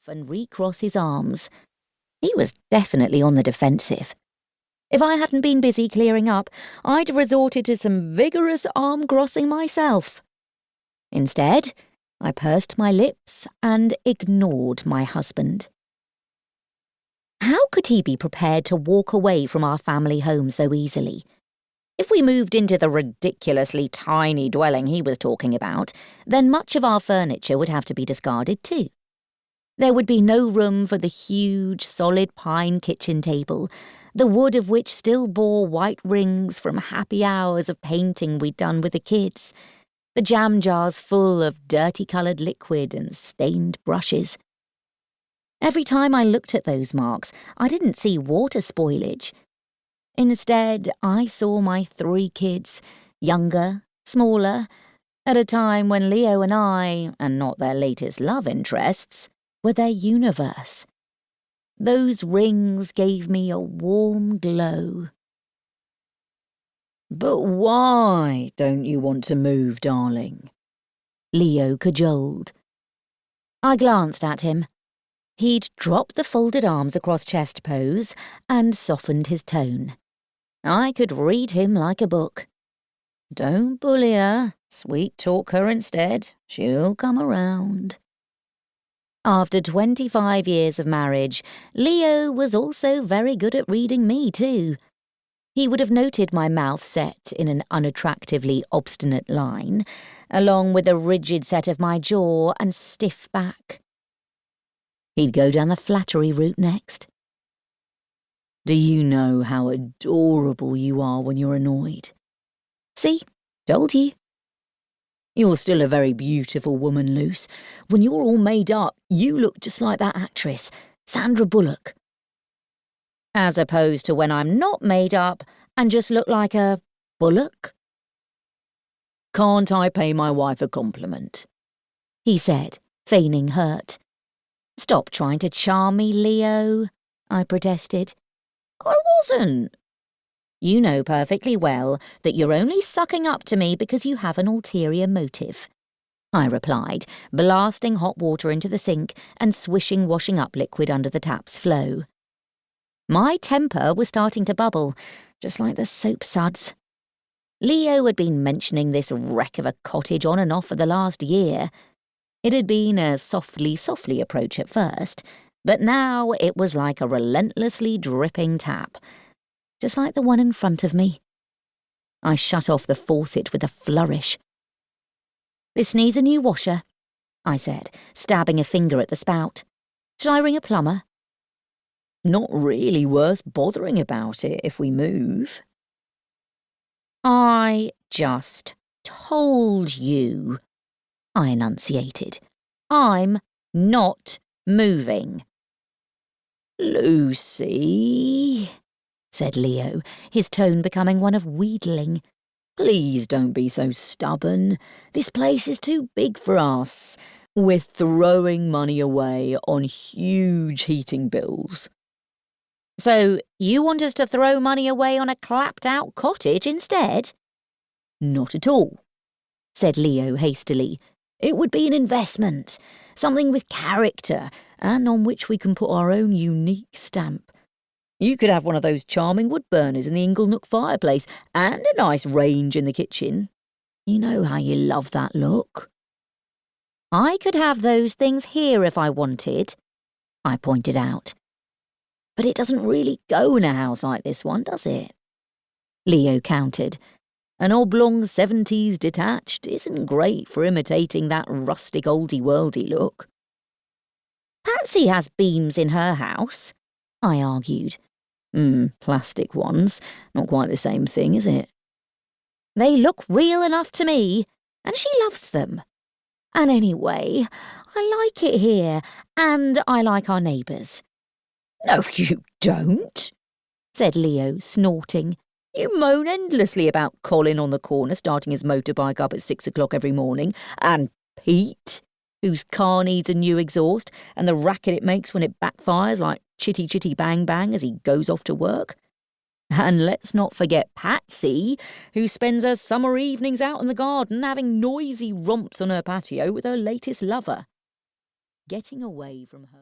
and recross his arms. He was definitely on the defensive. If I hadn't been busy clearing up, I'd have resorted to some vigorous arm-crossing myself. Instead, I pursed my lips and ignored my husband. How could he be prepared to walk away from our family home so easily? If we moved into the ridiculously tiny dwelling he was talking about, then much of our furniture would have to be discarded too. There would be no room for the huge, solid pine kitchen table, the wood of which still bore white rings from happy hours of painting we'd done with the kids, the jam jars full of dirty-coloured liquid and stained brushes. Every time I looked at those marks, I didn't see water spoilage. Instead, I saw my 3 kids, younger, smaller, at a time when Leo and I, and not their latest love interests, were their universe. Those rings gave me a warm glow. "But why don't you want to move, darling?" Leo cajoled. I glanced at him. He'd dropped the folded arms across chest pose and softened his tone. I could read him like a book. "Don't bully her. Sweet talk her instead. She'll come around." After 25 years of marriage, Leo was also very good at reading me too. He would have noted my mouth set in an unattractively obstinate line, along with a rigid set of my jaw and stiff back. He'd go down the flattery route next. "Do you know how adorable you are when you're annoyed?" "See? Told you." "You're still a very beautiful woman, Luce. When you're all made up, you look just like that actress, Sandra Bullock." "As opposed to when I'm not made up and just look like a Bullock?" "Can't I pay my wife a compliment?" he said, feigning hurt. "Stop trying to charm me, Leo," I protested. "I wasn't." "You know perfectly well that you're only sucking up to me because you have an ulterior motive," I replied, blasting hot water into the sink and swishing washing up liquid under the tap's flow. My temper was starting to bubble, just like the soap suds. Leo had been mentioning this wreck of a cottage on and off for the last year. It had been a softly approach at first, but now it was like a relentlessly dripping tap, just like the one in front of me. I shut off the faucet with a flourish. "This needs a new washer," I said, stabbing a finger at the spout. "Shall I ring a plumber?" "Not really worth bothering about it if we move." "I just told you," I enunciated. "I'm not moving." "Lucy," said Leo, his tone becoming one of wheedling. "Please don't be so stubborn. This place is too big for us. We're throwing money away on huge heating bills." "So you want us to throw money away on a clapped-out cottage instead?" "Not at all," said Leo hastily. "It would be an investment, something with character, and on which we can put our own unique stamp. You could have one of those charming wood burners in the Inglenook fireplace, and a nice range in the kitchen. You know how you love that look." "I could have those things here if I wanted," I pointed out. "But it doesn't really go in a house like this one, does it?" Leo countered. "An oblong 70s detached isn't great for imitating that rustic oldie-worldy look." "Patsy has beams in her house," I argued. Plastic ones. Not quite the same thing, is it?" "They look real enough to me, and she loves them. And anyway, I like it here, and I like our neighbours." "No, you don't," said Leo, snorting. "You moan endlessly about Colin on the corner starting his motorbike up at 6 o'clock every morning, and Pete, whose car needs a new exhaust, and the racket it makes when it backfires like chitty chitty bang bang as he goes off to work. And let's not forget Patsy, who spends her summer evenings out in the garden having noisy romps on her patio with her latest lover. Getting away from her...